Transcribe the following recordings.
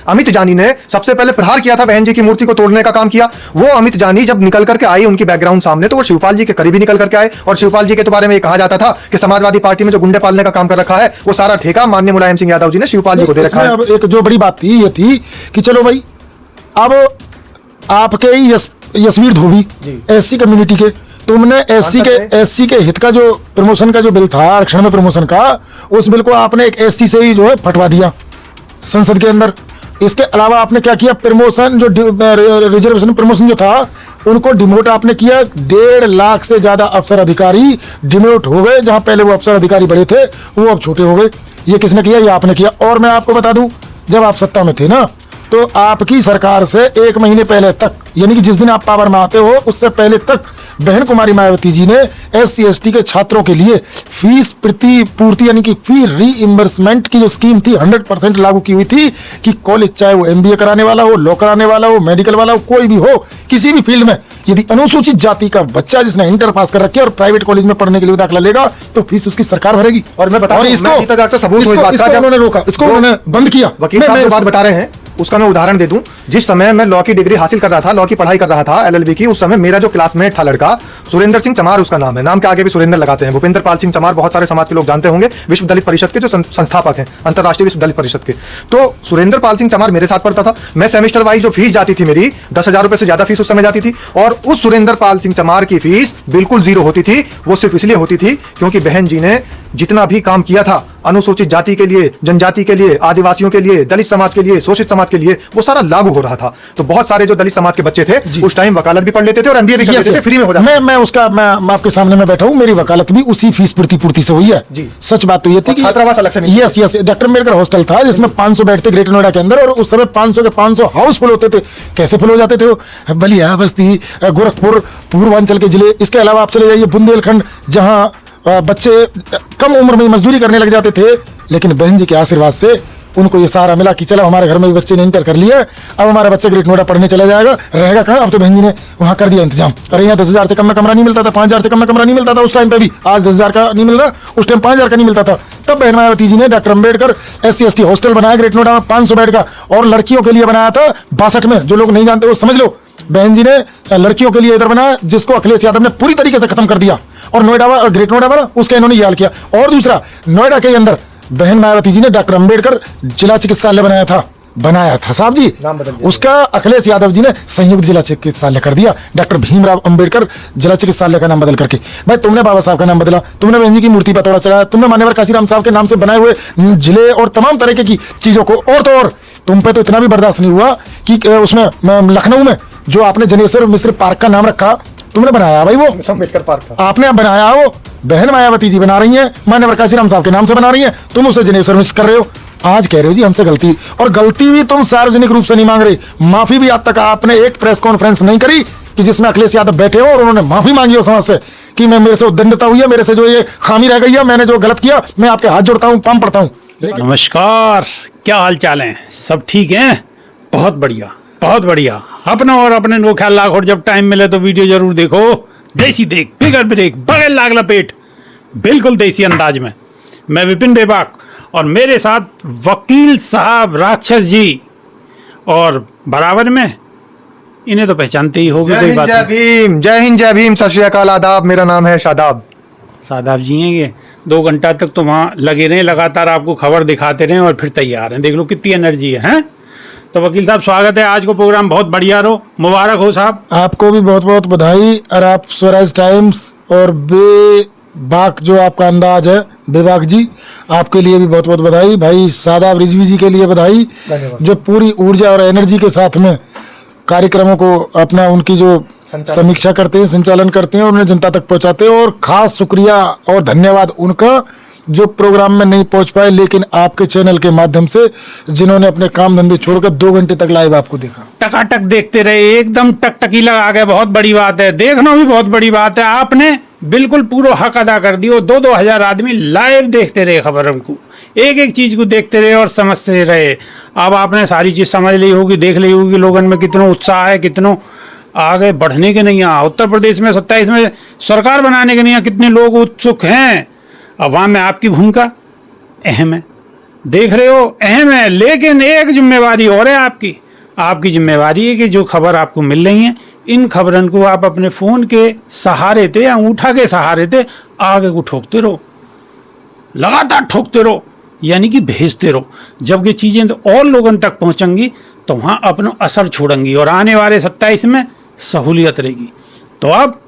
अमित जानी ने सबसे पहले प्रहार किया था बहन जी की मूर्ति को तोड़ने का काम किया। वो अमित जानी जब निकल करके आई उनकी बैकग्राउंड सामने, तो वो शिवपाल जी के करीब ही निकल करके आए और शिवपाल जी के बारे में ये कहा जाता था कि समाजवादी पार्टी में जो गुंडे पालने का काम कर रखा है वो सारा ठेका माननीय मुलायम सिंह यादव जी ने शिवपाल जी को दे रखा है। अब एक जो बड़ी बात थी ये थी कि चलो भाई, अब आपके ही यशवीर धोबी एससी कम्युनिटी के, तुमने एससी के हित का जो प्रमोशन का जो बिल था, आरक्षण में प्रमोशन का, उस बिल को आपने एक एससी से ही जो है फटवा दिया संसद के अंदर। इसके अलावा आपने क्या किया, प्रमोशन जो रिजर्वेशन प्रमोशन जो था उनको डिमोट आपने किया। 1.5 लाख से ज्यादा अफसर अधिकारी डिमोट हो गए। जहां पहले वो अफसर अधिकारी बड़े थे वो अब छोटे हो गए। ये किसने किया? ये आपने किया। और मैं आपको बता दूं, जब आप सत्ता में थे ना, तो आपकी सरकार से 1 महीने पहले तक, यानी कि जिस दिन आप पावर में आते हो उससे पहले तक, बहन कुमारी मायावती जी ने SC ST के छात्रों के लिए फीस प्रतिपूर्ति यानी कि फी रीइंबर्समेंट की जो स्कीम थी 100% लागू की हुई थी कि कॉलेज, चाहे वो MBA कराने वाला हो, लॉ कराने वाला हो, मेडिकल वाला हो, कोई भी हो, किसी भी फील्ड में, यदि अनुसूचित जाति का बच्चा जिसने इंटर पास कर रखी है और प्राइवेट कॉलेज में पढ़ने के लिए दाखिला लेगा तो फीस उसकी सरकार भरेगी। और मैं बता, इसको उन्होंने रोका, इसको उन्होंने बंद किया। वकील साहब जो बात बता रहे हैं उसका मैं उदाहरण दे दूं। जिस समय मैं लॉ की डिग्री हासिल कर रहा था, लॉ की पढ़ाई कर रहा था, LLB की, उस समय मेरा जो क्लासमेट था लड़का, सुरेंद्र सिंह चमार उसका नाम है, नाम के आगे भी सुरेंद्र लगाते हैं, भूपेंद्र पाल सिंह चमार, बहुत सारे समाज के लोग जानते होंगे, विश्व दलित परिषद के जो संस्थापक हैं, अंतरराष्ट्रीय विश्व दलित परिषद के। तो सुरेंद्र पाल सिंह चमार मेरे साथ पढ़ता था। मैं सेमेस्टर वाइज जो फीस जाती थी मेरी 10,000 रुपए से ज्यादा फीस उस समय जाती थी, और उस सुरेंद्र पाल सिंह चमार की फीस बिल्कुल 0 होती थी। वो सिर्फ इसलिए होती थी क्योंकि बहन जी ने जितना भी काम किया था अनुसूचित जाति के लिए, जनजाति के लिए, आदिवासियों के लिए, दलित समाज के लिए, शोषित समाज के लिए, वो सारा लागू हो रहा था। तो बहुत सारे जो दलित समाज के बच्चे थे उस टाइम वकालत भी पढ़ लेते थे और MBA भी कर लेते थे, फ्री में हो जाता। मैं आपके सामने में बैठा हूं, मेरी वकालत भी उसी फीस प्रतिपूर्ति से हुई है जी। सच बात तो ये थी कि छात्रावास अलग से नहीं। यस, डॉक्टर अम्बेडकर हॉस्टल था जिसमें 500 बेड थे ग्रेटर नोएडा के अंदर, और उस समय 500 के 500 हाउस फुल होते थे। कैसे फुल हो जाते थे? बलिया, बस्ती, गोरखपुर, पूर्वांचल के जिले, इसके अलावा आप चले जाइए बुंदेलखंड, जहां बच्चे कम उम्र में मजदूरी करने लग जाते थे। लेकिन बहन जी के आशीर्वाद से उनको ये सहारा मिला कि चलो हमारे घर में भी बच्चे ने इंटर कर लिया, अब हमारा बच्चा ग्रेट नोएडा पढ़ने चला जाएगा, रहेगा कहाँ? अब तो बहन जी ने वहां कर दिया इंतजाम। अरे यहाँ 10,000 से कम में कमरा नहीं मिलता था, 5,000 से कम में कमरा नहीं मिलता था उस टाइम पे भी। आज 10,000 का नहीं मिल रहा, उस टाइम 5,000 का नहीं मिलता था। तब बहन मायावती जी ने doctor Ambedkar SC ST hostel बनाया ग्रेट नोएडा में 500 बेड का, और लड़कियों के लिए बनाया था 62 में। जो लोग नहीं जानते वो समझ लो, बहन जी ने लड़कियों के लिए इधर बनाया, जिसको अखिलेश यादव ने पूरी तरीके से खत्म कर दिया। और नोएडा, ग्रेट नोएडा बना, उसका इन्होंने याल किया। और दूसरा, नोएडा के अंदर बहन मायावती जी ने डॉक्टर अम्बेडकर जिला चिकित्सालय बनाया था साहब जी, उसका अखिलेश यादव जी ने संयुक्त जिला चिकित्सालय कर दिया, डॉक्टर भीमराव अंबेडकर जिला चिकित्सालय का नाम बदल करके। भाई तुमने बाबा साहब का नाम बदला, तुमने बहन जी की मूर्ति पर तोड़ा चढ़ाया, तुमने मान्यवर काशीराम साहब के नाम से बनाए हुए जिले और तमाम तरीके की चीजों को, और तो और तुम पे तो इतना भी बर्दाश्त नहीं हुआ कि उसमें लखनऊ में जो आपने जनेश्वर मिश्र पार्क का नाम रखा, तुमने बनाया भाई, वो अम्बेडकर पार्क आपने बनाया, वो बहन मायावती जी बना रही हैं, मान्यवर काशीराम साहब के नाम से बना रही हैं, तुम उसे जनेश्वर मिश्र कर रहे हो। आज कह रहे हो जी हमसे गलती, और गलती भी तुम सार्वजनिक रूप से नहीं मांग रही। माफी भी आज तक आपने एक प्रेस कॉन्फ्रेंस नहीं करी कि जिसमें अखिलेश यादव बैठे हो और उन्होंने माफी मांगी हो समाज से कि मैं, मेरे से उद्दंडता हुई है, मेरे से जो ये खामी रह गई है, मैंने जो गलत किया, मैं आपके हाथ जोड़ता हूँ, पाम पड़ता हूँ। नमस्कार, क्या हाल चाल है? सब ठीक है? बहुत बढ़िया, बहुत बढ़िया। अपना और अपने को ख्याल रखो, और जब टाइम मिले तो वीडियो जरूर देखो। देसी देख, बिगर ब्रेक, बगैर लाग लपेट, बिल्कुल देसी अंदाज में। मैं विपिन बेबाक, और मेरे साथ वकील साहब राक्षस जी, और बराबर में इन्हें तो पहचानते ही होगी, कोई बात नहीं। जय हिंद, जय भीम, सत श्री अकाल, आदाब। मेरा नाम है शादाब। शादाब जी हैं ये। 2 घंटा तक तो वहाँ लगे रहे, लगातार आपको खबर दिखाते रहे, और फिर तैयार हैं। देख लो कितनी एनर्जी है। तो वकील साहब स्वागत है, आज को प्रोग्राम बहुत बढ़िया रहो, मुबारक हो साहब। आपको भी बहुत बहुत बधाई। और आप स्वराज टाइम्स और बेबाक जो आपका अंदाज है, बेबाक जी, आपके लिए भी बहुत बहुत बधाई। भाई शादाब रिजवी जी के लिए बधाई, जो पूरी ऊर्जा और एनर्जी के साथ में कार्यक्रमों को अपना, उनकी जो समीक्षा करते हैं, संचालन करते हैं और उन्हें जनता तक पहुंचाते हैं। और खास शुक्रिया और धन्यवाद उनका जो प्रोग्राम में नहीं पहुंच पाए, लेकिन आपके चैनल के माध्यम से जिन्होंने अपने काम धंधे छोड़कर 2 घंटे तक लाइव आपको देखा। टकाटक देखते रहे, एकदम टकटकी लगा गए। बहुत बड़ी बात है, देखना भी बहुत बड़ी बात है। आपने बिल्कुल पूरा हक अदा कर दिया। 2-2 हजार आदमी लाइव देखते रहे, खबर हमको एक एक चीज को देखते रहे और समझते रहे। अब आपने सारी चीज समझ ली होगी, देख ली होगी लोगों में कितना उत्साह है, कितनों आगे बढ़ने के नहीं। यहाँ उत्तर प्रदेश में 27 में सरकार बनाने के नहीं, कितने लोग उत्सुक हैं। अब वहाँ में आपकी भूमिका अहम है। देख रहे हो, अहम है। लेकिन एक जिम्मेवारी और है आपकी जिम्मेवारी है कि जो खबर आपको मिल रही है, इन खबरन को आप अपने फ़ोन के सहारे थे, अंगूठा के सहारे थे, आगे को ठोकते रहो, लगातार ठोकते रहो, यानी कि भेजते रहो। जब ये चीज़ें तो और लोगों तक पहुंचेंगी तो वहाँ अपना असर छोड़ेंगी और आने वाले 27 में सहूलियत रहेगी। तो अब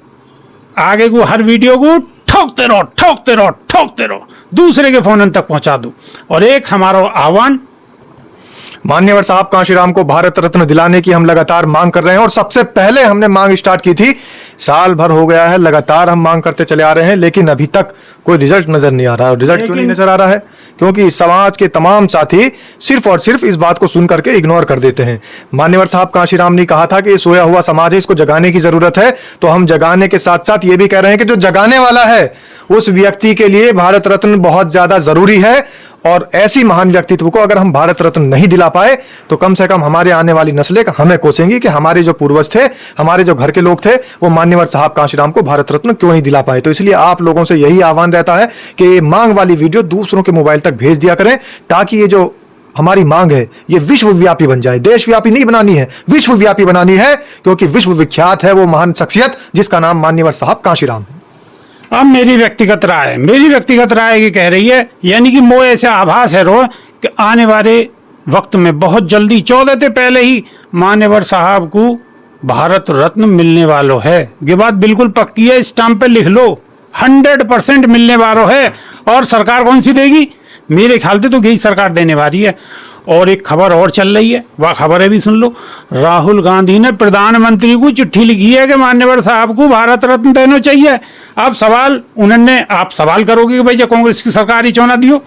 आगे को हर वीडियो को ठोकते रहो, ठोकते रहो, ठोकते रहो, दूसरे के फ़ोन तक पहुंचा दो। और एक हमारा आह्वान, मान्यवर साहब कांशीराम को भारत रत्न दिलाने की हम लगातार मांग कर रहे हैं और सबसे पहले हमने मांग स्टार्ट की थी, साल भर हो गया है, लगातार हम मांग करते चले आ रहे हैं, लेकिन अभी तक कोई रिजल्ट नजर नहीं आ रहा है। और रिजल्ट क्यों नहीं नजर आ रहा है? क्योंकि समाज के तमाम साथी सिर्फ और सिर्फ इस बात को सुन करके इग्नोर कर देते हैं। मान्यवर साहब कांशीराम ने कहा था कि ये सोया हुआ समाज है, इसको जगाने की जरूरत है, तो हम जगाने के साथ साथ ये भी कह रहे हैं कि जो जगाने वाला है उस व्यक्ति के लिए भारत रत्न बहुत ज्यादा जरूरी है। और ऐसी महान व्यक्तित्व को अगर हम भारत रत्न नहीं दिला पाए तो कम से कम हमारे आने वाली नस्लें हमें कोसेंगी कि हमारे जो पूर्वज थे, हमारे जो घर के लोग थे, वो मान्यवर साहब कांशीराम को भारत रत्न क्यों नहीं दिला पाए। तो इसलिए आप लोगों से यही आह्वान रहता है कि ये मांग वाली वीडियो दूसरों के मोबाइल तक भेज दिया करें, ताकि ये जो हमारी मांग है ये विश्वव्यापी बन जाए। देशव्यापी नहीं बनानी है, विश्वव्यापी बनानी है, क्योंकि विश्व विख्यात है वो महान शख्सियत जिसका नाम मान्यवर साहब कांशीराम है। अब मेरी व्यक्तिगत राय ये कह रही है, यानी कि मोह ऐसा आभास है रो कि आने वाले वक्त में बहुत जल्दी 14 से पहले ही मान्यवर साहब को भारत रत्न मिलने वालों है। ये बात बिल्कुल पक्की है, स्टाम्प पे लिख लो, 100% मिलने वालों है। और सरकार कौन सी देगी? मेरे ख्याल से तो यही सरकार देने वाली है। और एक खबर और चल रही है, वह खबर है भी सुन लो। राहुल गांधी ने प्रधानमंत्री को चिट्ठी लिखी है कि मान्यवर साहब को भारत रत्न देना चाहिए। अब सवाल उन्होंने, आप सवाल करोगे कि भाई जब कांग्रेस की सरकार ही चुना दियो,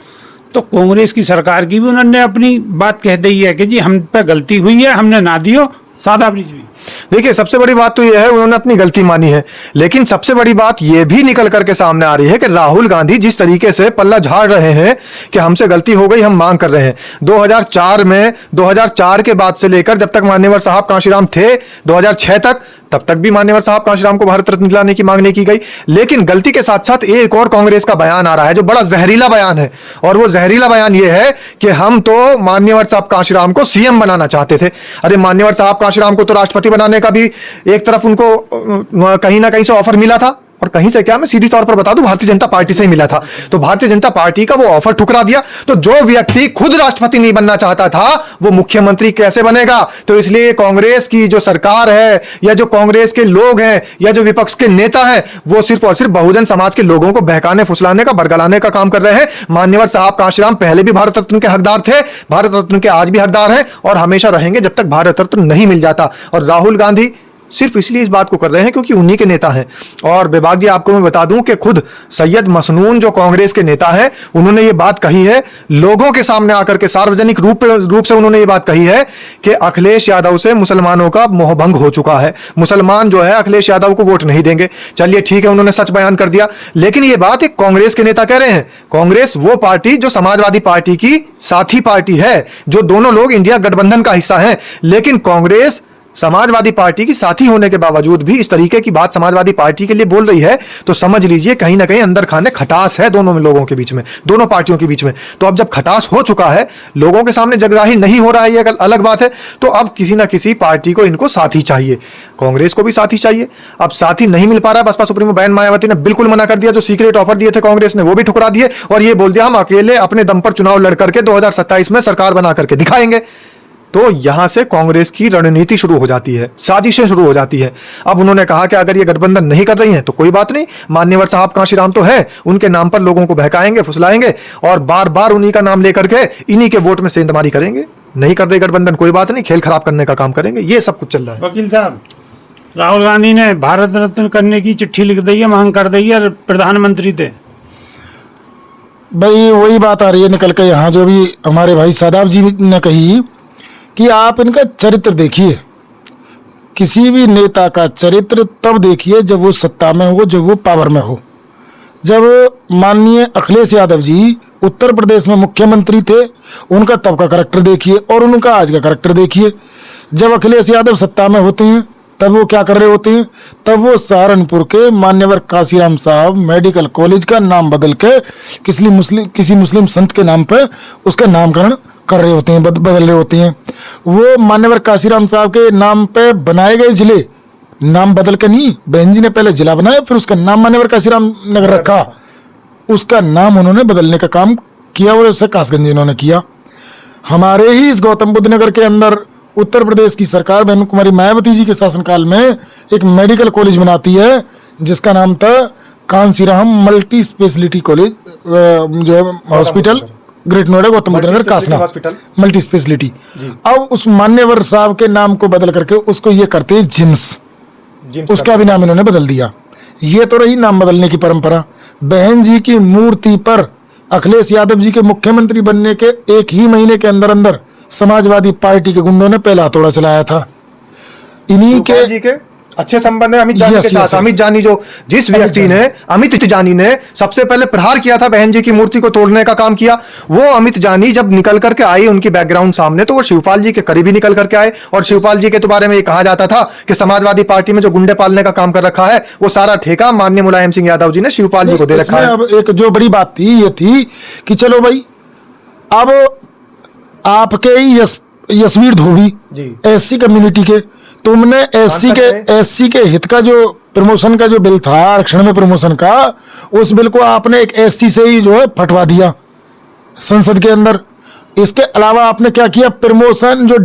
तो कांग्रेस की सरकार की भी उन्होंने अपनी बात कह दी है कि जी हम पे गलती हुई है, हमने ना दियो, सादा ब्रिज भी। देखिए, सबसे बड़ी बात तो यह है उन्होंने अपनी गलती मानी है, लेकिन सबसे बड़ी बात यह भी निकल करके सामने आ रही है कि राहुल गांधी जिस तरीके से पल्ला झाड़ रहे हैं कि हमसे गलती हो गई, हम मांग कर रहे हैं। 2004 के बाद से लेकर जब तक मान्यवर साहब कांशीराम थे 2006 तक, तब तक भी मान्यवर साहब कांशीराम को भारत रत्न दिलाने की मांग नहीं की गई। लेकिन गलती के साथ साथ एक और कांग्रेस का बयान आ रहा है जो बड़ा जहरीला बयान है, और वो जहरीला बयान ये है कि हम तो मान्यवर साहब कांशीराम को सीएम बनाना चाहते थे। अरे मान्यवर साहब कांशीराम को तो राष्ट्रपति बनाने का भी एक तरफ उनको कहीं ना कहीं से ऑफर मिला था, और कहीं से क्या, मैं सीधी तौर पर बता दूं, भारतीय जनता पार्टी से ही मिला था। तो भारतीय जनता पार्टी का वो ऑफर ठुकरा दिया। तो जो व्यक्ति खुद राष्ट्रपति नहीं बनना चाहता था वो मुख्यमंत्री कैसे बनेगा? तो इसलिए कांग्रेस की जो सरकार है, या जो कांग्रेस के लोग हैं, या जो विपक्ष के नेता हैं, वो सिर्फ और सिर्फ बहुजन समाज के लोगों को बहकाने, फुसलाने का, बरगलाने का काम कर रहे हैं। मान्यवर साहब कांशीराम पहले भी भारत रत्न के हकदार थे, भारत रत्न के आज भी हकदार हैं, और हमेशा रहेंगे जब तक भारत रत्न नहीं मिल जाता। और राहुल गांधी सिर्फ इसलिए इस बात को कर रहे हैं क्योंकि उन्हीं के नेता हैं। और बेबाक जी, आपको मैं बता दूं कि खुद सैयद मसनून जो कांग्रेस के नेता हैं, उन्होंने ये बात कही है लोगों के सामने आकर के, सार्वजनिक रूप से उन्होंने ये बात कही है कि अखिलेश यादव से मुसलमानों का मोहभंग हो चुका है, मुसलमान जो है अखिलेश यादव को वोट नहीं देंगे। चलिए ठीक है, उन्होंने सच बयान कर दिया, लेकिन ये बात एक कांग्रेस के नेता कह रहे हैं। कांग्रेस वो पार्टी जो समाजवादी पार्टी की साथी पार्टी है, जो दोनों लोग इंडिया गठबंधन का हिस्सा हैं, लेकिन कांग्रेस समाजवादी पार्टी की साथी होने के बावजूद भी इस तरीके की बात समाजवादी पार्टी के लिए बोल रही है, तो समझ लीजिए कहीं ना कहीं अंदर खाने खटास है दोनों लोगों के बीच में, दोनों पार्टियों के बीच में। तो अब जब खटास हो चुका है, लोगों के सामने जगजाहिर नहीं हो रहा है, ये अलग बात है, तो अब किसी ना किसी पार्टी को इनको साथी चाहिए। कांग्रेस को भी साथी चाहिए। अब साथी नहीं मिल पा रहा है। बसपा सुप्रीमो बहन मायावती ने बिल्कुल मना कर दिया, जो सीक्रेट ऑफर दिए थे कांग्रेस ने वो भी ठुकरा दिए, और ये बोल दिया हम अकेले अपने दम पर चुनाव लड़ करके 2027 में सरकार बना करके दिखाएंगे। तो यहां से कांग्रेस की रणनीति शुरू हो जाती है, साजिशें शुरू हो जाती है। अब उन्होंने कहा कि अगर ये गठबंधन नहीं कर रही हैं तो कोई बात नहीं, मान्यवर साहब कांशीराम तो है, उनके नाम पर लोगों को बहकाएंगे, फुसलाएंगे, और बार बार उन्हीं का नाम लेकर के इन्हीं के वोट में सेंधमारी करेंगे। नहीं कर रही गठबंधन, कोई बात नहीं, खेल खराब करने का काम करेंगे। ये सब कुछ चल रहा है। वकील साहब, राहुल गांधी ने भारत रत्न करने की चिट्ठी लिख दी है, मांग कर दी है प्रधानमंत्री थे। भाई वही बात आ रही है निकल के यहाँ, जो भी हमारे भाई सादाब जी ने कही कि आप इनका चरित्र देखिए। किसी भी नेता का चरित्र तब देखिए जब वो सत्ता में हो, जब वो पावर में हो। जब माननीय अखिलेश यादव जी उत्तर प्रदेश में मुख्यमंत्री थे, उनका तब का करैक्टर देखिए और उनका आज का करैक्टर देखिए। जब अखिलेश यादव सत्ता में होते हैं तब वो क्या कर रहे होते हैं, तब वो सहारनपुर के मान्यवर काशीराम साहब मेडिकल कॉलेज का नाम बदल के किसी मुस्लिम संत के नाम पे उसका नामकरण कर रहे होते हैं, बदल रहे होते हैं। वो मान्यवर काशीराम साहब के नाम पे बनाए गए जिले नाम बदल के नहीं, बहन जी ने पहले जिला बनाया, फिर उसका नाम मान्यवर काशीराम नगर रखा, उसका नाम उन्होंने बदलने का काम किया और उसे कासगंज इन्होंने किया। हमारे ही इस गौतम बुद्ध नगर के अंदर उत्तर प्रदेश की सरकार बहन कुमारी मायावती जी के शासनकाल में एक मेडिकल कॉलेज बनाती है जिसका नाम था कांसीराम मल्टी स्पेशलिटी कॉलेज, जो है हॉस्पिटल ग्रेट नोएडा गौतम बुद्ध नगर कासना हॉस्पिटल मल्टी स्पेशलिटी। अब उस मान्यवर साहब के नाम को बदल करके उसको ये करते हैं जिम्स, उसका भी नाम इन्होंने बदल दिया। ये तो रही नाम बदलने की परंपरा। बहन जी की मूर्ति पर अखिलेश यादव जी के मुख्यमंत्री बनने के एक ही महीने के अंदर अंदर समाजवादी पार्टी के गुंडों ने पहला हथौड़ा चलाया था। इन्हीं के अच्छे संबंध है अमित जानी के साथ। अमित जानी जिस व्यक्ति ने अमित जानी ने सबसे पहले प्रहार किया था बहन जी की मूर्ति को तोड़ने का काम किया, वो अमित जानी जब निकल करके आई उनकी बैकग्राउंड सामने तो वो शिवपाल जी के करीबी निकल करके आए और शिवपाल जी के तो बारे में ये कहा जाता था कि समाजवादी पार्टी में जो गुंडे पालने का काम कर रखा है वो सारा ठेका माननीय मुलायम सिंह यादव जी ने शिवपाल जी को दे रखा है। अब एक जो बड़ी बात थी ये थी कि चलो भाई अब आपके ही यशवीर धोबी एससी कम्युनिटी के, तुमने एससी के हित का जो प्रमोशन का जो बिल था आरक्षण में प्रमोशन का, उस बिल को आपने एक एससी से ही जो है फटवा दिया संसद के अंदर। इसके अलावा आपने क्या किया, प्रमोशन जो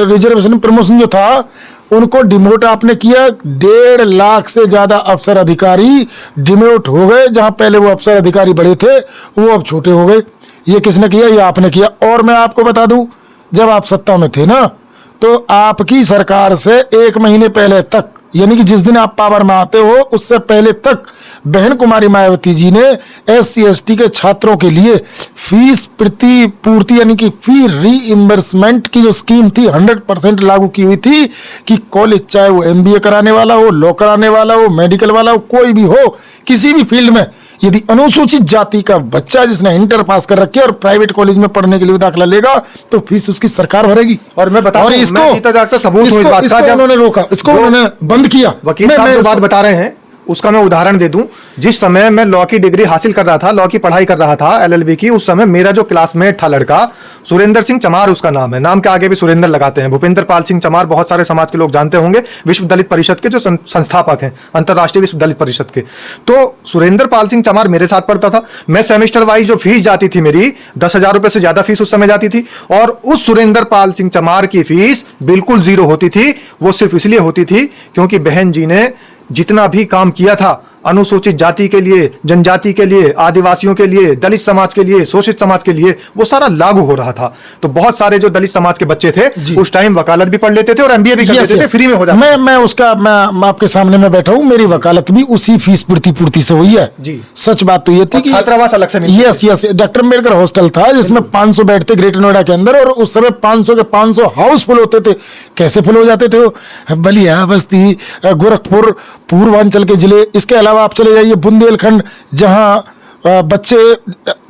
रिजर्वेशन प्रमोशन जो था उनको डिमोट आपने किया। 1.5 लाख से ज्यादा अफसर अधिकारी डिमोट हो गए, जहां पहले वो अफसर अधिकारी बड़े थे वो अब छोटे हो गए। ये किसने किया, ये आपने किया। और मैं आपको बता दूं, जब आप सत्ता में थे ना तो आपकी सरकार से 1 महीने पहले तक, यानी कि जिस दिन आप पावर में आते हो उससे पहले तक बहन कुमारी मायावती जी ने SC ST के छात्रों के लिए फीस प्रतिपूर्ति यानी कि फी रीइंबर्समेंट की जो स्कीम थी 100% लागू की हुई थी कि कॉलेज चाहे वो MBA कराने वाला हो, लॉ कराने वाला हो, मेडिकल वाला हो, कोई भी हो, किसी भी फील्ड में यदि अनुसूचित जाति का बच्चा जिसने इंटर पास कर रखी है और प्राइवेट कॉलेज में पढ़ने के लिए दाखिला लेगा तो फीस उसकी सरकार भरेगी। और मैं बता और इसको उन्होंने रोका, इसको उन्होंने बंद किया। वकील साहब जो बात बता रहे हैं उसका मैं उदाहरण दे दूं। जिस समय मैं लॉ की डिग्री हासिल कर रहा था, लॉ की पढ़ाई कर रहा था LLB की, उस समय मेरा जो क्लासमेट था लड़का सुरेंद्र सिंह चमार उसका नाम है, नाम के आगे भी सुरेंद्र लगाते हैं। भूपेंद्र पाल सिंह चमार बहुत सारे समाज के लोग जानते होंगे, विश्व दलित परिषद के जो संस्थापक हैं, अंतरराष्ट्रीय विश्व दलित परिषद के। तो सुरेंद्र पाल सिंह चमार मेरे साथ पढ़ता था। मैं सेमेस्टर वाइज जो फीस जाती थी मेरी 10,000 रुपए से ज्यादा फीस उस समय जाती थी, और उस सुरेंद्र पाल सिंह चमार की फीस बिल्कुल जीरो होती थी। वो सिर्फ इसलिए होती थी क्योंकि बहन जी ने जितना भी काम किया था अनुसूचित जाति के लिए, जनजाति के लिए, आदिवासियों के लिए, दलित समाज के लिए, शोषित समाज के लिए, वो सारा लागू हो रहा था। तो बहुत सारे जो दलित समाज के बच्चे थे उस टाइम वकालत भी पढ़ लेते थे और MBA भी कर लेते थे, फ्री में हो जाता। मैं आपके सामने में बैठा हूं, मेरी वकालत भी उसी फीस प्रतिपूर्ति से हुई है जी। सच बात तो ये थी कि छात्रावास अलग से यस डॉक्टर अम्बेडकर हॉस्टल था जिसमें 500 बेड थे ग्रेटर नोएडा के अंदर, और उस समय 500 के 500 हाउस फुल होते थे। कैसे फुल हो जाते थे वो, बलिया, बस्ती, गोरखपुर, पूर्वांचल के जिले, इसके अलावा आप चले जाइए बुंदेलखंड जहां बच्चे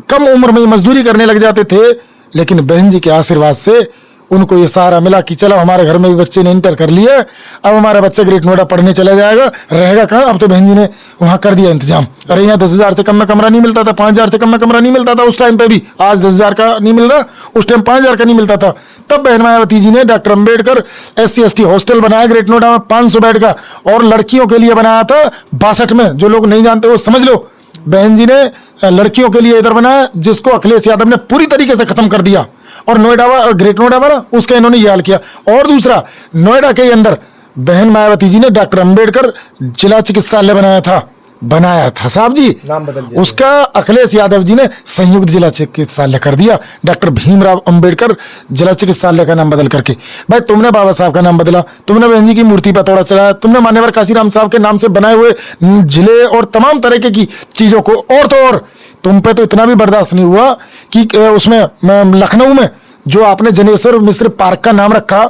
कम उम्र में मजदूरी करने लग जाते थे, लेकिन बहन जी के आशीर्वाद से उनको ये सहारा मिला कि चलो हमारे घर में भी बच्चे ने इंटर कर लिया, अब हमारा बच्चा ग्रेट नोएडा पढ़ने चला जाएगा, रहेगा कहाँ। अब तो बहन जी ने वहां कर दिया इंतजाम। अरे यहाँ 10,000 से कम में कमरा नहीं मिलता था, 5,000 से कम में कमरा नहीं मिलता था उस टाइम पे भी। आज 10,000 का नहीं मिल रहा, उस टाइम 5,000 का नहीं मिलता था। तब बहन मायावती जी ने doctor Ambedkar SC ST hostel बनाया ग्रेट नोएडा में 500 बेड का, और लड़कियों के लिए बनाया था 62 में। जो लोग नहीं जानते वो समझ लो, बहन जी ने लड़कियों के लिए इधर बनाया जिसको अखिलेश यादव ने पूरी तरीके से खत्म कर दिया, और नोएडा ग्रेट नोएडा बना उसका इन्होंने ये हाल किया। और दूसरा, नोएडा के अंदर बहन मायावती जी ने डॉक्टर अम्बेडकर जिला चिकित्सालय बनाया था साहब जी, नाम बदल दिया। उसका अखिलेश यादव जी ने संयुक्त जिला चिकित्सालय कर दिया, डॉक्टर भीमराव अंबेडकर जिला चिकित्सालय का नाम बदल करके। भाई तुमने बाबा साहब का नाम बदला, तुमने बहन जी की मूर्ति पर हथौड़ा चलाया, तुमने मान्यवर काशीराम साहब के नाम से बनाए हुए जिले और तमाम तरह की चीजों को, और तो और तुम पे तो इतना भी बर्दाश्त नहीं हुआ कि उसमें लखनऊ में जो आपने जनेश्वर मिश्र पार्क का नाम रखा,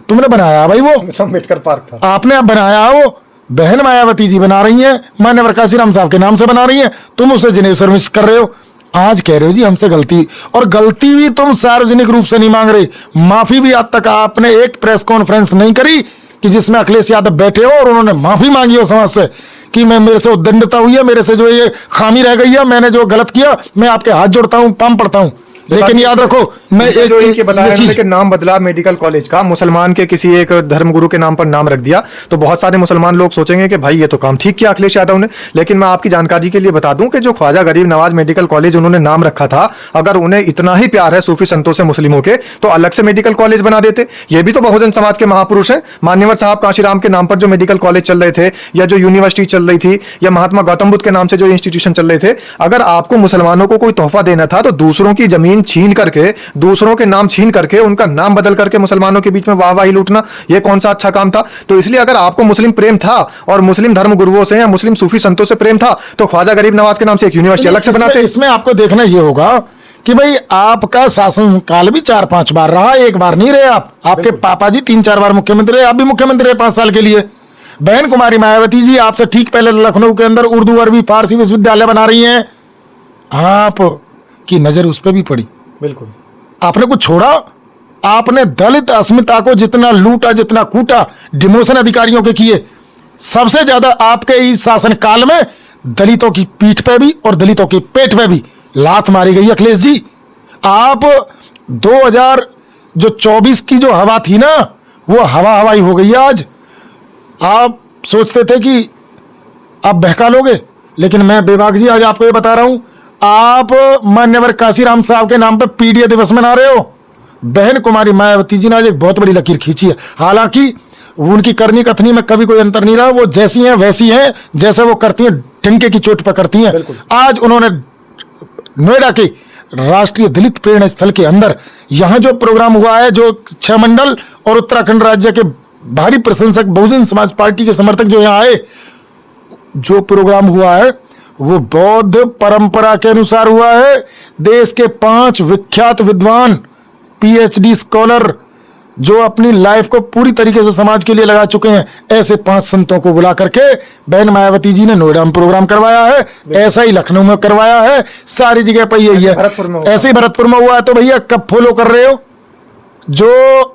तुमने बनाया भाई, वो अम्बेडकर पार्क था, आपने बनाया। वो बहन मायावती जी बना रही हैं, मान्यवर काशीराम साहब के नाम से बना रही हैं, तुम उसे जनेश्वर मिश्र कर रहे हो। आज कह रहे हो जी हमसे गलती, और गलती भी तुम सार्वजनिक रूप से नहीं मांग रहे, माफी भी आज तक आपने एक प्रेस कॉन्फ्रेंस नहीं करी कि जिसमें अखिलेश यादव बैठे हो और उन्होंने माफी मांगी हो समाज से कि मैं, मेरे से उद्दंडता हुई है, मेरे से जो ये खामी रह गई है, मैंने जो गलत किया, मैं आपके हाथ जोड़ता हूं, पाम पड़ता हूं। लेकिन याद रखो, मैं जो इनके बताया चीज कि नाम बदला मेडिकल कॉलेज का, मुसलमान के किसी एक धर्मगुरु के नाम पर नाम रख दिया, तो बहुत सारे मुसलमान लोग सोचेंगे कि भाई ये तो काम ठीक किया अखिलेश यादव ने। लेकिन मैं आपकी जानकारी के लिए बता दूं कि जो ख्वाजा गरीब नवाज मेडिकल कॉलेज उन्होंने नाम रखा था, अगर उन्हें इतना ही प्यार है सूफी संतों से मुस्लिमों के, तो अलग से मेडिकल कॉलेज बना देते। ये भी तो बहुजन समाज के महापुरुष हैं। मान्यवर साहब कांशीराम के नाम पर जो मेडिकल कॉलेज चल रहे थे, या जो यूनिवर्सिटी चल रही थी, या महात्मा गौतम बुद्ध के नाम से जो इंस्टीट्यूशन चल रहे थे, अगर आपको मुसलमानों को कोई तोहफा देना था तो दूसरों की जमीन छीन करके, दूसरों के नाम छीन करके, उनका नाम बदल करके मुसलमानों के बीच में वाहवाही लूटना, यह कौन सा अच्छा काम था? तो इसलिए अगर आपको मुस्लिम प्रेम था और मुस्लिम धर्म गुरुओं से या मुस्लिम सूफी संतों से प्रेम था, तो ख्वाजा गरीब नवाज के नाम से एक यूनिवर्सिटी अलग से बनाते। इसमें आपको देखना यह होगा कि भाई आपका शासन काल भी 4-5 बार रहा, एक बार नहीं रहे आप। आपके पापा जी 3-4 बार मुख्यमंत्री रहे, आप भी मुख्यमंत्री रहे 5 साल के लिए। बहन कुमारी मायावती जी आपसे ठीक पहले लखनऊ के अंदर उर्दू, अरबी, फारसी विश्वविद्यालय बना रही हैं, आप की नजर उस पर भी पड़ी। बिल्कुल, आपने कुछ छोड़ा? आपने दलित अस्मिता को जितना लूटा, जितना कूटा, डिमोशन अधिकारियों के किए, सबसे ज्यादा आपके इस शासन काल में दलितों की पीठ पे भी और दलितों के पेट पे भी लात मारी गई। अखिलेश जी, आप 2024 की जो हवा थी ना, वो हवाई हो गई आज। आप सोचते थे कि आप बहका लोगे, लेकिन मैं बेबाक जी आज आपको ये बता रहा हूं, आप मान्यवर काशीराम साहब के नाम पे पीडीए दिवस मना रहे हो। बहन कुमारी मायावती जी ने आज एक बहुत बड़ी लकीर खींची है। हालांकि उनकी करनी कथनी में कभी कोई अंतर नहीं रहा, वो जैसी हैं वैसी हैं, जैसे वो करती हैं डंके की चोट पर करती हैं। आज उन्होंने नोएडा के राष्ट्रीय दलित प्रेरणा स्थल के अंदर यहां जो प्रोग्राम हुआ है, जो 6 मंडल और उत्तराखंड राज्य के भारी प्रशंसक बहुजन समाज पार्टी के समर्थक जो यहां आए, जो प्रोग्राम हुआ है वो बौद्ध परंपरा के अनुसार हुआ है। देश के 5 विख्यात विद्वान, पीएचडी स्कॉलर, जो अपनी लाइफ को पूरी तरीके से समाज के लिए लगा चुके हैं, ऐसे 5 संतों को बुला करके बहन मायावती जी ने नोएडा में प्रोग्राम करवाया है। ऐसा ही लखनऊ में करवाया है, सारी जगह पर यही है। ऐसे ही भरतपुर में हुआ है। तो भैया कब फॉलो कर रहे हो जो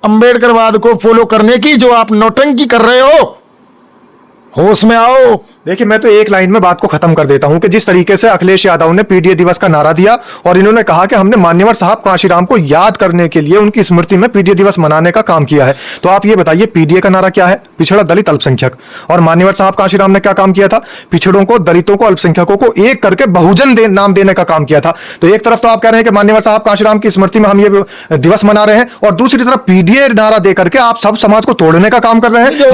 अंबेडकरवाद को फॉलो करने की जो आप नौटंकी कर रहे हो? होश में आओ। देखिए, मैं तो एक लाइन में बात को खत्म कर देता हूं कि जिस तरीके से अखिलेश यादव ने पीडीए दिवस का नारा दिया और इन्होंने कहा कि हमने मान्यवर साहब कांशीराम को याद करने के लिए उनकी स्मृति में पीडीए दिवस मनाने का काम किया है, तो आप ये बताइए पीडीए का नारा क्या है? पिछड़ा दलित अल्पसंख्यक। और मान्यवर साहब कांशीराम ने क्या काम किया था? पिछड़ों को, दलितों को, अल्पसंख्यकों को एक करके बहुजन नाम देने का काम किया था। तो एक तरफ तो आप कह रहे हैं कि मान्यवर साहब कांशीराम की स्मृति में हम ये दिवस मना रहे हैं, और दूसरी तरफ पीडीए नारा देकर के आप सब समाज को तोड़ने का काम कर रहे हैं।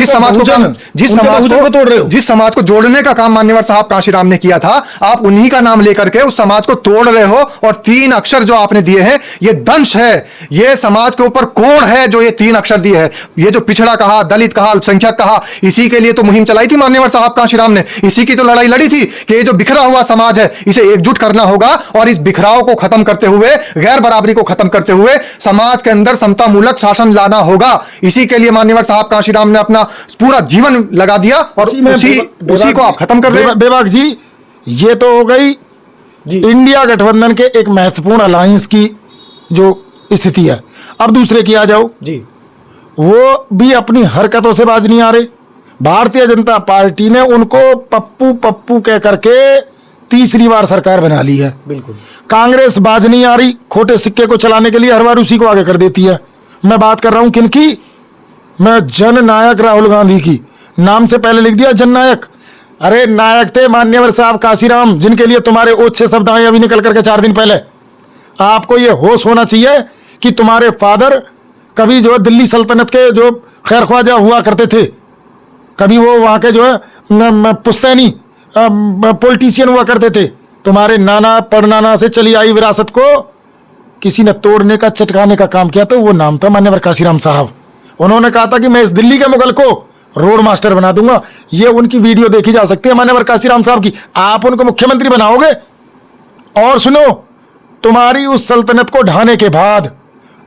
जिस समाज को जोड़ने का काम मान्यवर साहब कांशीराम ने किया था, आप उन्हीं का नाम लेकर के उस समाज को तोड़ रहे हो। और 3 अक्षर जो आपने दिए हैं, ये दंश है, ये समाज के ऊपर कोड़ है जो ये 3 अक्षर दिए हैं। ये जो पिछड़ा कहा, दलित कहा, अल्पसंख्यक कहा, इसी के लिए तो मुहिम चलाई थी मान्यवर साहब कांशीराम ने। इसी की तो लड़ाई लड़ी थी कि ये जो बिखरा हुआ समाज है, इसे एकजुट करना होगा और इस बिखराव को खत्म करते हुए, गैर बराबरी को खत्म करते हुए समाज के अंदर समतामूलक शासन लाना होगा। इसी के लिए मान्यवर साहब कांशीराम ने अपना पूरा जीवन लगा दिया और उसी को आप खत्म कर रहे हैं। बेबाक जी, ये तो हो गई इंडिया गठबंधन के एक महत्वपूर्ण अलायंस की जो स्थिति है। अब दूसरे की आ जाओ जी, वो भी अपनी हरकतों से बाज नहीं आ रहे। भारतीय जनता पार्टी ने उनको पप्पू पप्पू कह करके तीसरी बार सरकार बना ली है। बिल्कुल, कांग्रेस बाज नहीं आ रही, खोटे सिक्के को चलाने के लिए हर बार उसी को आगे कर देती है। मैं बात कर रहा हूं किनकी? मैं जननायक राहुल गांधी की। नाम से पहले लिख दिया जननायक। अरे नायक थे मान्यवर साहब काशीराम, जिनके लिए तुम्हारे ओछे शब्द आए अभी निकल करके 4 दिन पहले। आपको यह होश होना चाहिए कि तुम्हारे फादर कभी जो है दिल्ली सल्तनत के जो खैर ख्वाजा हुआ करते थे, कभी वो वहां के जो है पुश्तैनी पॉलिटिशियन हुआ करते थे। तुम्हारे नाना परनाना से चली आई विरासत को किसी ने तोड़ने का, चटकाने का काम किया, तो वो नाम था मान्यवर काशीराम साहब। उन्होंने कहा था कि मैं इस दिल्ली के मुगल को रोड मास्टर बना दूंगा। ये उनकी वीडियो देखी जा सकती है मान्यवर काशीराम साहब की। आप उनको मुख्यमंत्री बनाओगे? और सुनो, तुम्हारी उस सल्तनत को ढाने के बाद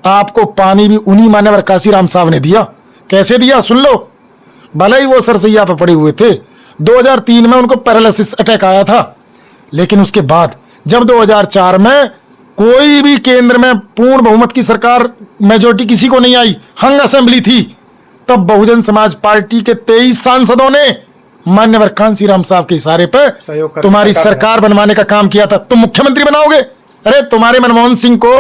आपको पानी भी उन्हीं मान्यवर काशीराम साहब ने दिया। कैसे दिया सुन लो। भले ही वो सरसैया पर पड़े हुए थे, 2003 में उनको पैरालिसिस अटैक आया था, लेकिन उसके बाद जब 2004 में कोई भी केंद्र में पूर्ण बहुमत की सरकार, मेजोरिटी किसी को नहीं आई, हंग असेंबली थी, तब बहुजन समाज पार्टी के 23 सांसदों ने मान्यवर कांसीराम साहब के इशारे पे सहयोग करने तुम्हारी का सरकार बनवाने का काम किया था। तुम मुख्यमंत्री बनाओगे? अरे तुम्हारे मनमोहन सिंह को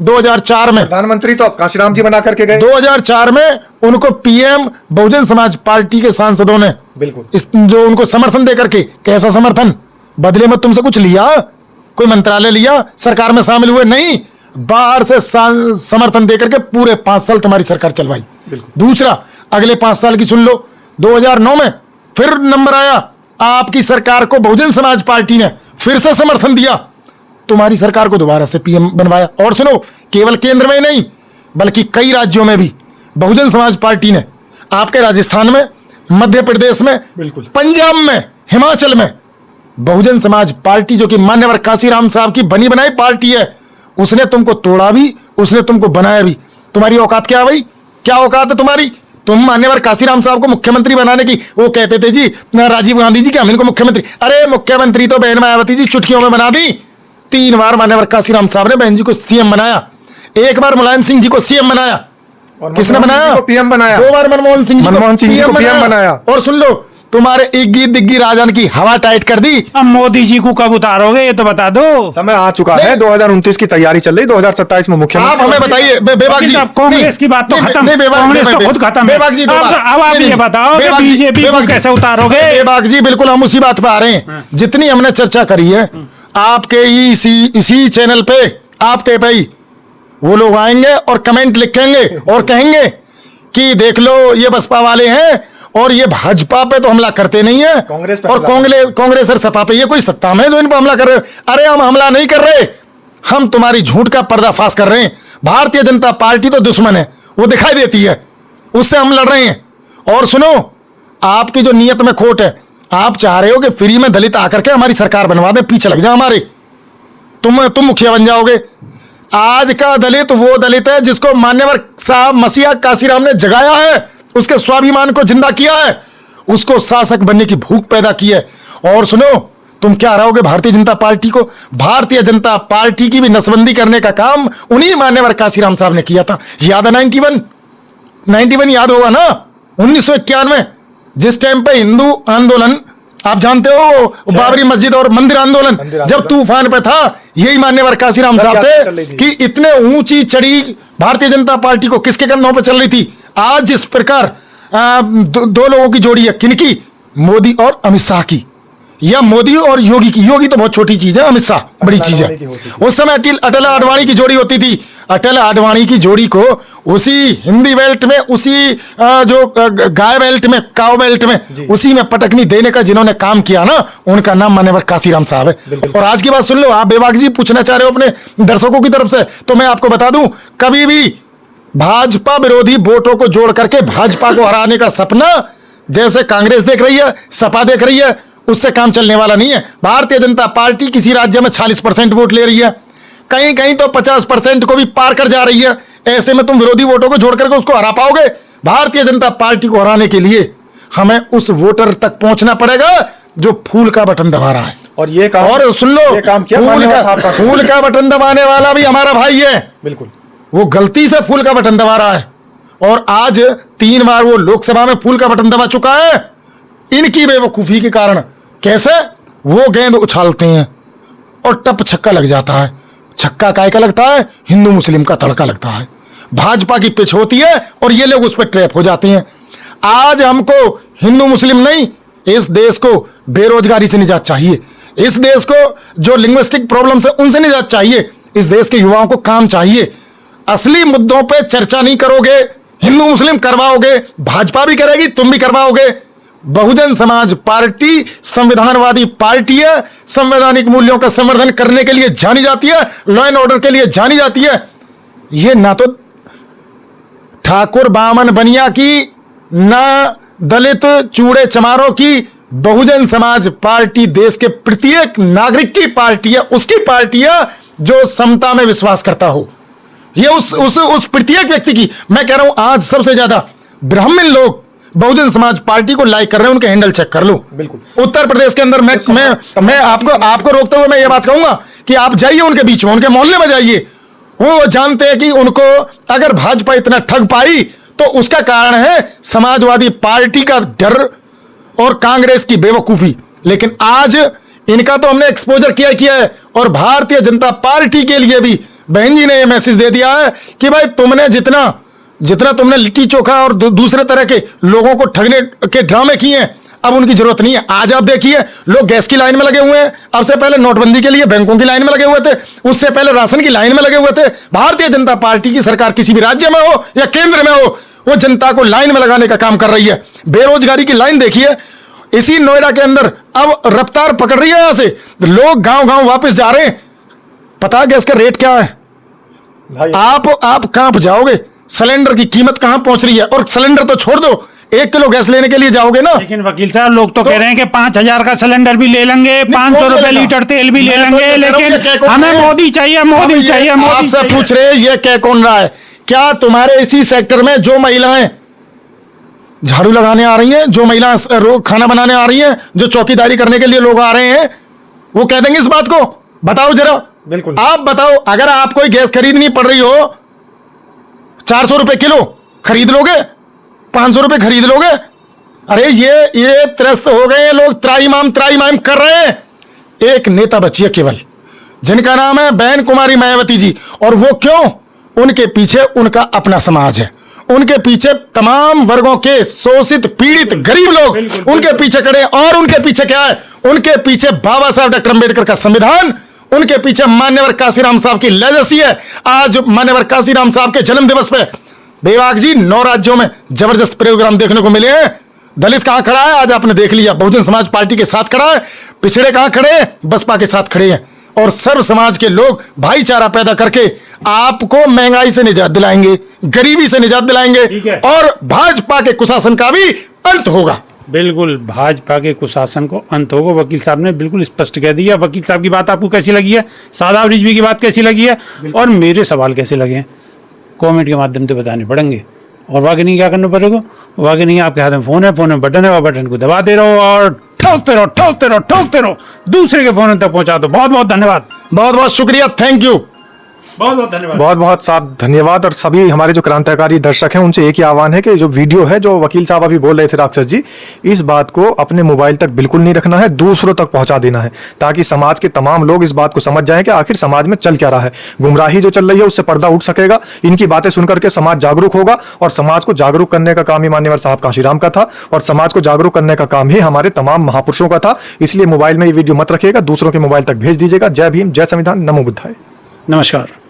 2004 में प्रधानमंत्री तो कांशीराम जी बना करके गए। 2004 में उनको पीएम बहुजन समाज पार्टी के सांसदों ने बिल्कुल जो उनको समर्थन दे करके, कैसा समर्थन, बदले में तुमसे कुछ लिया? कोई मंत्रालय लिया? सरकार में शामिल हुए? नहीं, बाहर से समर्थन दे करके पूरे 5 साल तुम्हारी सरकार चलवाई। दूसरा, अगले 5 साल की सुन लो, 2009 में फिर नंबर आया, आपकी सरकार को बहुजन समाज पार्टी ने फिर से समर्थन दिया, तुम्हारी सरकार को दोबारा से पीएम बनवाया। और सुनो, केवल केंद्र में नहीं बल्कि कई राज्यों में भी बहुजन समाज पार्टी ने, आपके राजस्थान में, मध्य प्रदेश में, बिल्कुल, पंजाब में, हिमाचल में बहुजन समाज पार्टी जो कि मान्यवर कांसीराम साहब की बनी बनाई पार्टी है, उसने तुमको तोड़ा भी, उसने तुमको बनाया भी। तुम्हारी औकात क्या है भाई? क्या औकात है तुम्हारी? तुम मान्यवर कांसीराम साहब को मुख्यमंत्री बनाने की, वो कहते थे जी राजीव गांधी जी कि हम इनको मुख्यमंत्री, अरे मुख्यमंत्री तो बहन मायावती जी चुटकियों में बना दी। 3 बार मान्यवर कांसीराम साहब ने बहन जी को सीएम बनाया, 1 बार मुलायम सिंह जी को सीएम बनाया, किसने बनाया? पीएम बनाया। 2 बार मनमोहन सिंह जी को पीएम बनाया। और सुन लो, तुम्हारे इग्गी दिग्गी राजन की हवा टाइट कर दी। अब मोदी जी को कब उतारोगे ये तो बता दो। समय आ चुका है, 2029 की तैयारी चल रही, 2027 में मुख्यमंत्री। आप हमें बताइए बेबाक जी, कांग्रेस की बात तो खत्म, कांग्रेस तो खुद खत्म है। बेबाक जी, अब आप ये बताओ कि बीजेपी को कैसे उतारोगे? बेबाक जी, बिल्कुल हम उसी बात पे आ रहे हैं जितनी हमने चर्चा करी है आपके इसी चैनल पे। आपके भाई वो लोग आएंगे और कमेंट लिखेंगे और कहेंगे कि देख लो ये बसपा वाले हैं और ये भाजपा पे तो हमला करते नहीं है, कांग्रेस पे और कांग्रेस और सपा पे ये कोई सत्ता में जो इन पर हमला कर रहे हो। अरे हम हमला नहीं कर रहे, हम तुम्हारी झूठ का पर्दाफाश कर रहे हैं। भारतीय जनता पार्टी तो दुश्मन है, वो दिखाई देती है, उससे हम लड़ रहे हैं। और सुनो, आपकी जो नीयत में खोट है, आप चाह रहे हो कि फ्री में दलित आकर के हमारी सरकार बनवा दे, पीछे लग जाए हमारे, तुम मुखिया बन जाओगे। आज का दलित वो दलित है जिसको मान्यवर साहब मसीहा कांसीराम ने जगाया है, उसके स्वाभिमान को जिंदा किया है, उसको शासक बनने की भूख पैदा की है। और सुनो, तुम क्या रहोगे भारतीय जनता पार्टी को? भारतीय जनता पार्टी की भी नसबंदी करने का काम उन्हीं मान्यवर कांसीराम साहब ने किया था। याद है 91 याद होगा ना, 1991 जिस टाइम पे हिंदू आंदोलन, आप जानते हो बाबरी मस्जिद और मंदिर आंदोलन जब तूफान पे था, यही मान्यवर कांसीराम साहब थे कि इतने ऊंची चढ़ी भारतीय जनता पार्टी को किसके कंधों पे चल रही थी। आज जिस प्रकार दो लोगों की जोड़ी है, किनकी? मोदी और अमित शाह की, या मोदी और योगी की। योगी तो बहुत छोटी चीज है, अमित शाह बड़ी चीज है। उस समय अटल आडवाणी की जोड़ी होती थी। अटल आडवाणी की जोड़ी को उसी हिंदी बेल्ट में, उसी जो गाय बेल्ट में, काव बेल्ट में, उसी में पटकनी देने का जिन्होंने काम किया ना, उनका नाम मान्यवर कांसीराम साहब है। और आज की बात सुन लो, आप बेबाक जी पूछना चाह रहे हो अपने दर्शकों की तरफ से, तो मैं आपको बता दूं, कभी भी भाजपा विरोधी वोटों को जोड़ करके भाजपा को हराने का सपना जैसे कांग्रेस देख रही है, सपा देख रही है, उससे काम चलने वाला नहीं है। भारतीय जनता पार्टी किसी राज्य में 40% वोट ले रही है, कहीं कहीं तो 50% को भी पार कर जा रही है। ऐसे में तुम विरोधी वोटों को जोड़ करके उसको हरा पाओगे? भारतीय जनता पार्टी को हराने के लिए हमें उस वोटर तक पहुंचना पड़ेगा जो फूल का बटन दबा रहा है। और ये काम, और सुन लो, ये काम किया फूल का बटन दबाने वाला भी हमारा भाई है। बिल्कुल, वो गलती से फूल का बटन दबा रहा है और आज 3 बार वो लोकसभा में फूल का बटन दबा चुका है। इनकी बेवकूफी के कारण कैसे वो गेंद उछालते हैं और टप छक्का लग जाता है। छक्का काय का लगता है? हिंदू मुस्लिम का तड़का लगता है। भाजपा की पिच होती है और ये लोग उस पर ट्रैप हो जाते हैं। आज हमको हिंदू मुस्लिम नहीं, इस देश को बेरोजगारी से निजात चाहिए, इस देश को जो लिंग्विस्टिक प्रॉब्लम्स है उनसे निजात चाहिए, इस देश के युवाओं को काम चाहिए। असली मुद्दों पे चर्चा नहीं करोगे, हिंदू मुस्लिम करवाओगे, भाजपा भी करेगी, तुम भी करवाओगे। बहुजन समाज पार्टी संविधानवादी पार्टी है, संवैधानिक मूल्यों का संवर्धन करने के लिए जानी जाती है, लॉ एंड ऑर्डर के लिए जानी जाती है। ये ना तो ठाकुर बामन बनिया की, ना दलित चूड़े चमारों की, बहुजन समाज पार्टी देश के प्रत्येक नागरिक की पार्टी है, उसकी पार्टी है जो समता में विश्वास करता हो। ये उस प्रत्येक व्यक्ति की, मैं कह रहा हूं आज सबसे ज्यादा ब्राह्मण लोग बहुजन समाज पार्टी को लाइक कर रहे हैं, उनके हैंडल चेक कर लो। बिल्कुल, उत्तर प्रदेश के अंदर मैं आपको रोकते हुए मैं ये बात कहूंगा कि आप जाइए उनके बीच में, उनके मोहल्ले में जाइए। वो जानते हैं कि उनको अगर भाजपा इतना ठग पाई तो उसका कारण है समाजवादी पार्टी का डर और कांग्रेस की बेवकूफी। लेकिन आज इनका तो हमने एक्सपोजर किया है, और भारतीय जनता पार्टी के लिए भी बहन जी ने यह मैसेज दे दिया है कि भाई तुमने जितना तुमने लिट्टी चोखा और दूसरे तरह के लोगों को ठगने के ड्रामे किए हैं, अब उनकी जरूरत नहीं है। आज आप देखिए, लोग गैस की लाइन में लगे हुए हैं, अब से पहले नोटबंदी के लिए बैंकों की लाइन में लगे हुए थे, उससे पहले राशन की लाइन में लगे हुए थे। भारतीय जनता पार्टी की सरकार किसी भी राज्य में हो या केंद्र में हो, वो जनता को लाइन में लगाने का काम कर रही है। बेरोजगारी की लाइन देखिए, इसी नोएडा के अंदर अब रफ्तार पकड़ रही है। यहां से लोग गांव गांव वापस जा रहे हैं। पता है गैस का रेट क्या है? आप कहां जाओगे? सिलेंडर की कीमत कहां पहुंच रही है? और सिलेंडर तो छोड़ दो, 1 किलो गैस लेने के लिए जाओगे ना। लेकिन वकील साहब, लोग तो कह रहे हैं कि 5,000 का सिलेंडर भी ले लेंगे, 500 रुपए लीटर तेल भी ले लेंगे, लेकिन हमें मोदी चाहिए, मोदी चाहिए। आपसे पूछ रहे ये कह कौन रहा है? क्या तुम्हारे इसी सेक्टर में जो महिलाएं झाड़ू लगाने आ रही हैं, जो महिलाएं खाना बनाने आ रही हैं, जो चौकीदारी करने के लिए लोग आ रहे हैं, वो कह देंगे इस बात को? बताओ जरा, बिल्कुल आप बताओ। अगर आपको गैस खरीदनी पड़ रही हो, 400 रुपए किलो खरीद लोगे? 500 रुपए खरीद लोगे? अरे ये त्रस्त हो गए हैं लोग, त्राईमाम कर रहे हैं। एक नेता बची है केवल, जिनका नाम है बहन कुमारी मायावती जी। और वो क्यों? उनके पीछे उनका अपना समाज है, उनके पीछे तमाम वर्गों के शोषित पीड़ित गरीब लोग उनके पीछे खड़े हैं। और उनके पीछे क्या है? उनके पीछे बाबा साहब डॉक्टर अंबेडकर का संविधान, उनके पीछे मान्यवर काशीराम साहब की लेगेसी है। आज मान्यवर काशीराम साहब के जन्म दिवस पे बेवाक जी 9 राज्यों में जबरदस्त प्रोग्राम देखने को मिले हैं। दलित कहां खड़ा है? आज आपने देख लिया, बहुजन समाज पार्टी के साथ खड़ा है। पिछड़े कहां खड़े हैं? बसपा के साथ खड़े हैं। और सर्व समाज के लोग भाईचारा पैदा करके आपको महंगाई से निजात दिलाएंगे, गरीबी से निजात दिलाएंगे, और भाजपा के कुशासन का भी अंत होगा। बिल्कुल, भाजपा के कुशासन को अंत होगा। वकील साहब ने बिल्कुल स्पष्ट कह दिया। वकील साहब की बात आपको कैसी लगी है? शादाब रिजवी की बात कैसी लगी है? और मेरे सवाल कैसे लगे हैं? कमेंट के माध्यम से बताने पड़ेंगे। और बाकी नहीं क्या करना पड़ेगा? बाकी नहीं, आपके हाथ में फोन में बटन है, वह बटन को दबाते रहो और ठोकते रहो, दूसरे के फोन तक पहुंचा दो। बहुत बहुत धन्यवाद, बहुत बहुत शुक्रिया, थैंक यू, बहुत बहुत धन्यवाद, बहुत बहुत साहब धन्यवाद। और सभी हमारे जो क्रांतिकारी दर्शक हैं उनसे एक ही आह्वान है कि जो वीडियो है, जो वकील साहब अभी बोल रहे थे राक्षस जी, इस बात को अपने मोबाइल तक बिल्कुल नहीं रखना है, दूसरों तक पहुंचा देना है, ताकि समाज के तमाम लोग इस बात को समझ जाएं कि आखिर समाज में चल क्या रहा है। गुमराही जो चल रही है उससे पर्दा उठ सकेगा। इनकी बातें सुनकर के समाज जागरूक होगा, और समाज को जागरूक करने का काम ही मान्यवर साहब काशीराम का था, और समाज को जागरूक करने का काम ही हमारे तमाम महापुरुषों का था। इसलिए मोबाइल में ये वीडियो मत रखिएगा, दूसरों के मोबाइल तक भेज दीजिएगा। जय भीम, जय संविधान, नमो बुद्धाय। नमस्कार।